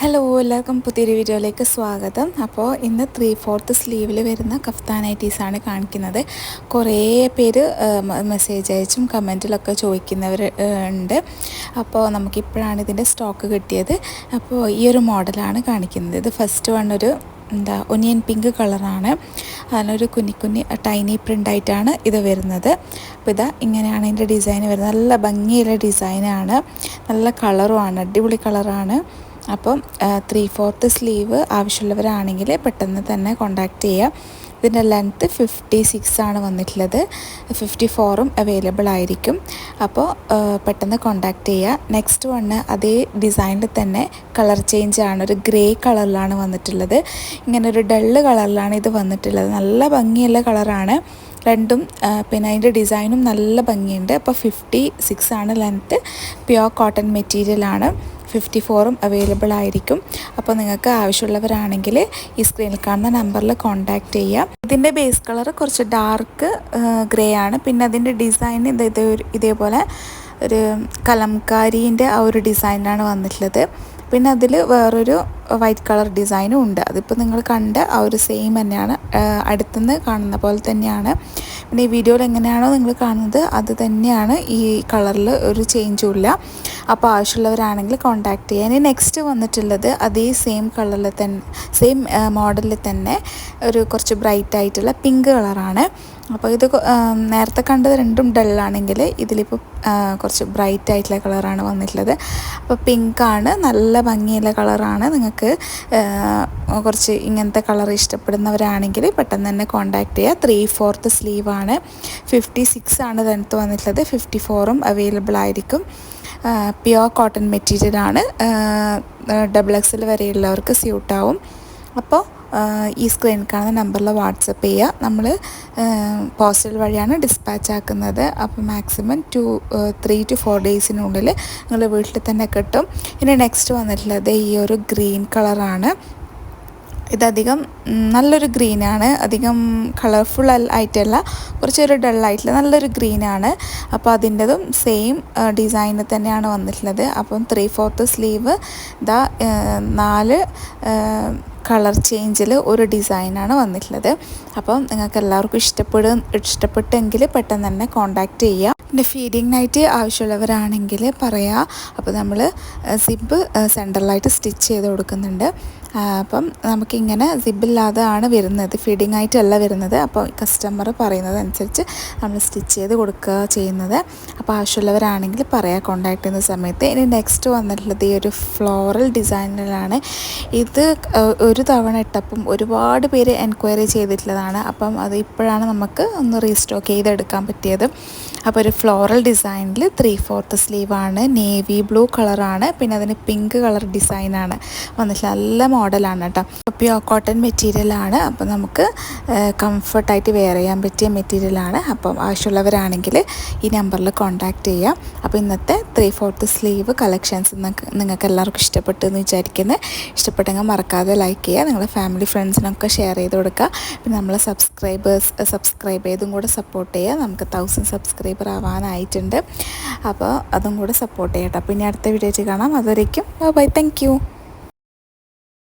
Hello, എല്ലാവർക്കും പുതിയൊരു വീഡിയോയിലേക്ക് സ്വാഗതം. അപ്പോൾ ഇന്ന് 3/4 സ്ലീവിൽ വരുന്ന കഫ്താൻ നൈറ്റീസാണ് കാണിക്കുന്നത്. കുറേ പേര് മെസ്സേജ് അയച്ചും കമൻറ്റിലൊക്കെ ചോദിക്കുന്നവർ ഉണ്ട്. അപ്പോൾ നമുക്കിപ്പോഴാണ് ഇതിൻ്റെ സ്റ്റോക്ക് കിട്ടിയത്. അപ്പോൾ ഈ ഒരു മോഡലാണ് കാണിക്കുന്നത്. ഇത് ഫസ്റ്റ് വൺ ഒരു ഒനിയൻ പിങ്ക് കളറാണ്. അതിനൊരു കുഞ്ഞി ടൈനി പ്രിൻ്റായിട്ടാണ് ഇത് വരുന്നത്. അപ്പോൾ ഇങ്ങനെയാണ് ഇതിൻ്റെ ഡിസൈൻ വരുന്നത്. നല്ല ഭംഗിയുള്ള ഡിസൈനാണ്, നല്ല കളറുമാണ്, അടിപൊളി കളറാണ്. അപ്പം 3/4 സ്ലീവ് ആവശ്യമുള്ളവരാണെങ്കിൽ പെട്ടെന്ന് തന്നെ കോണ്ടാക്ട് ചെയ്യുക. ഇതിൻ്റെ ലെങ്ത്ത് 56 ആണ് വന്നിട്ടുള്ളത്. 54ഉം അവൈലബിൾ ആയിരിക്കും. അപ്പോൾ പെട്ടെന്ന് കോണ്ടാക്ട് ചെയ്യുക. നെക്സ്റ്റ് വണ്ണ് അതേ ഡിസൈനിൽ തന്നെ കളർ ചേഞ്ച് ആണ്. ഒരു ഗ്രേ കളറിലാണ് വന്നിട്ടുള്ളത്. ഇങ്ങനെ ഒരു ഡള്ള് കളറിലാണ് ഇത് വന്നിട്ടുള്ളത്. നല്ല ഭംഗിയുള്ള കളറാണ് രണ്ടും. പിന്നെ അതിൻ്റെ ഡിസൈനും നല്ല ഭംഗിയുണ്ട്. അപ്പോൾ 56 ആണ് ലെങ്ത്ത്. പ്യുവർ കോട്ടൺ മെറ്റീരിയലാണ്. 54ഉം അവൈലബിൾ ആയിരിക്കും. അപ്പോൾ നിങ്ങൾക്ക് ആവശ്യമുള്ളവരാണെങ്കിൽ ഈ സ്ക്രീനിൽ കാണുന്ന നമ്പറിൽ കോൺടാക്റ്റ് ചെയ്യാം. ഇതിൻ്റെ ബേസ് കളർ കുറച്ച് ഡാർക്ക് ഗ്രേ ആണ്. പിന്നെ അതിൻ്റെ ഡിസൈൻ ഇതേപോലെ ഒരു കലംകാരീൻ്റെ ആ ഒരു ഡിസൈനാണ് വന്നിട്ടുള്ളത്. പിന്നെ അതിൽ വേറൊരു വൈറ്റ് കളർ ഡിസൈനും ഉണ്ട്. അതിപ്പോൾ നിങ്ങൾ കണ്ട ആ ഒരു സെയിം തന്നെയാണ്, അടുത്തുനിന്ന് കാണുന്ന പോലെ തന്നെയാണ്. പിന്നെ ഈ വീഡിയോയിൽ എങ്ങനെയാണോ നിങ്ങൾ കാണുന്നത് അത് തന്നെയാണ്. ഈ കളറിൽ ഒരു ചേഞ്ചും ഇല്ല. അപ്പോൾ ആവശ്യമുള്ളവരാണെങ്കിൽ കോൺടാക്റ്റ് ചെയ്യാൻ. ഇനി നെക്സ്റ്റ് വന്നിട്ടുള്ളത് അതേ സെയിം കളറിൽ തന്നെ, സെയിം മോഡലിൽ തന്നെ ഒരു കുറച്ച് ബ്രൈറ്റ് ആയിട്ടുള്ള പിങ്ക് കളറാണ്. അപ്പോൾ ഇത് നേരത്തെ കണ്ടത് രണ്ടും ഡള്ളാണെങ്കിൽ ഇതിലിപ്പോൾ കുറച്ച് ബ്രൈറ്റ് ആയിട്ടുള്ള കളറാണ് വന്നിട്ടുള്ളത്. അപ്പോൾ പിങ്കാണ്, നല്ല ഭംഗിയുള്ള കളറാണ്. നിങ്ങൾക്ക് കുറച്ച് ഇങ്ങനത്തെ കളർ ഇഷ്ടപ്പെടുന്നവരാണെങ്കിൽ പെട്ടെന്ന് തന്നെ കോൺടാക്റ്റ് ചെയ്യുക. 3/4 സ്ലീവാണ്. 56 ആണ് ലെങ്ത്ത് വന്നിട്ടുള്ളത്. 54ഉം അവൈലബിൾ ആയിരിക്കും. പ്യുവർ കോട്ടൺ മെറ്റീരിയലാണ്. XXL വരെയുള്ളവർക്ക് സ്യൂട്ടാവും. അപ്പോൾ ഈ സ്ക്രീനിൽ കാണുന്ന നമ്പറിൽ വാട്സപ്പ് ചെയ്യുക. നമ്മൾ പോസ്റ്റൽ വഴിയാണ് ഡിസ്പാച്ച് ആക്കുന്നത്. അപ്പോൾ മാക്സിമം 3 to 4 ഡേയ്സിനുള്ളിൽ നിങ്ങളുടെ വീട്ടിൽ തന്നെ കിട്ടും. ഇനി നെക്സ്റ്റ് വന്നിട്ടുള്ളത് ഈ ഒരു ഗ്രീൻ കളറാണ്. ഇതധികം നല്ലൊരു ഗ്രീനാണ്, അധികം കളർഫുൾ ആയിട്ടല്ല, കുറച്ചൊരു ഡള്ളായിട്ടുള്ള നല്ലൊരു ഗ്രീനാണ്. അപ്പോൾ അതിൻ്റെതും സെയിം ഡിസൈനിൽ തന്നെയാണ് വന്നിട്ടുള്ളത്. അപ്പം 3/4 സ്ലീവ് 4 കളർ ചേഞ്ചിൽ ഒരു ഡിസൈനാണ് വന്നിട്ടുള്ളത്. അപ്പം നിങ്ങൾക്ക് എല്ലാവർക്കും ഇഷ്ടപ്പെട്ടെങ്കിൽ പെട്ടെന്ന് തന്നെ കോൺടാക്റ്റ് ചെയ്യുക. പിന്നെ ഫീഡിങ് നൈറ്റ് ആവശ്യമുള്ളവരാണെങ്കിൽ പറയാം. അപ്പോൾ നമ്മൾ സിബ് സെൻറ്ററിലായിട്ട് സ്റ്റിച്ച് ചെയ്ത് കൊടുക്കുന്നുണ്ട്. അപ്പം നമുക്കിങ്ങനെ സിബില്ലാതെയാണ് വരുന്നത്, ഫീഡിങ് ആയിട്ടല്ല വരുന്നത്. അപ്പോൾ കസ്റ്റമർ പറയുന്നത് അനുസരിച്ച് നമ്മൾ സ്റ്റിച്ച് ചെയ്ത് കൊടുക്കുക ചെയ്യുന്നത്. അപ്പോൾ ആവശ്യമുള്ളവരാണെങ്കിൽ പറയാം കോൺടാക്ട് ചെയ്യുന്ന സമയത്ത്. ഇനി നെക്സ്റ്റ് വന്നിട്ടുള്ളത് ഈ ഒരു ഫ്ലോറൽ ഡിസൈനിലാണ്. ഇത് ഒരു തവണ ഇട്ടപ്പം ഒരുപാട് പേര് എൻക്വയറി ചെയ്തിട്ടുള്ളതാണ്. അപ്പം അത് ഇപ്പോഴാണ് നമുക്ക് ഒന്ന് റീസ്റ്റോക്ക് ചെയ്തെടുക്കാൻ പറ്റിയത്. അപ്പോൾ ഒരു ഫ്ലോറൽ ഡിസൈനിൽ 3/4 സ്ലീവാണ്. നേവി ബ്ലൂ കളറാണ്. പിന്നെ അതിന് പിങ്ക് കളർ ഡിസൈനാണ് വന്നിട്ട് നല്ല മോഡലാണ് കേട്ടോ. പ്യുവർ കോട്ടൺ മെറ്റീരിയലാണ്. അപ്പോൾ നമുക്ക് കംഫർട്ടായിട്ട് വെയർ ചെയ്യാൻ പറ്റിയ മെറ്റീരിയലാണ്. അപ്പം ആവശ്യമുള്ളവരാണെങ്കിൽ ഈ നമ്പറിൽ കോൺടാക്റ്റ് ചെയ്യാം. അപ്പോൾ ഇന്നത്തെ 3/4 സ്ലീവ് കളക്ഷൻസ് നിങ്ങൾക്ക് എല്ലാവർക്കും ഇഷ്ടപ്പെട്ടു എന്ന് വിചാരിക്കുന്നത്. ഇഷ്ടപ്പെട്ടെങ്കിൽ മറക്കാതെ ലൈക്ക് ചെയ്യുക. നിങ്ങളുടെ ഫാമിലി ഫ്രണ്ട്സിനൊക്കെ ഷെയർ ചെയ്ത് കൊടുക്കുക. പിന്നെ നമ്മളെ സബ്സ്ക്രൈബ് ചെയ്തും കൂടെ സപ്പോർട്ട് ചെയ്യുക. നമുക്ക് 1000 സബ്സ്ക്രൈബർ ആവാനായിട്ടുണ്ട്. അപ്പോൾ അതും കൂടെ സപ്പോർട്ട് ചെയ്യട്ടോ. പിന്നെ അടുത്ത വീഡിയോയിൽ കാണാം. അതുവരേക്കും ബൈ. Thank you.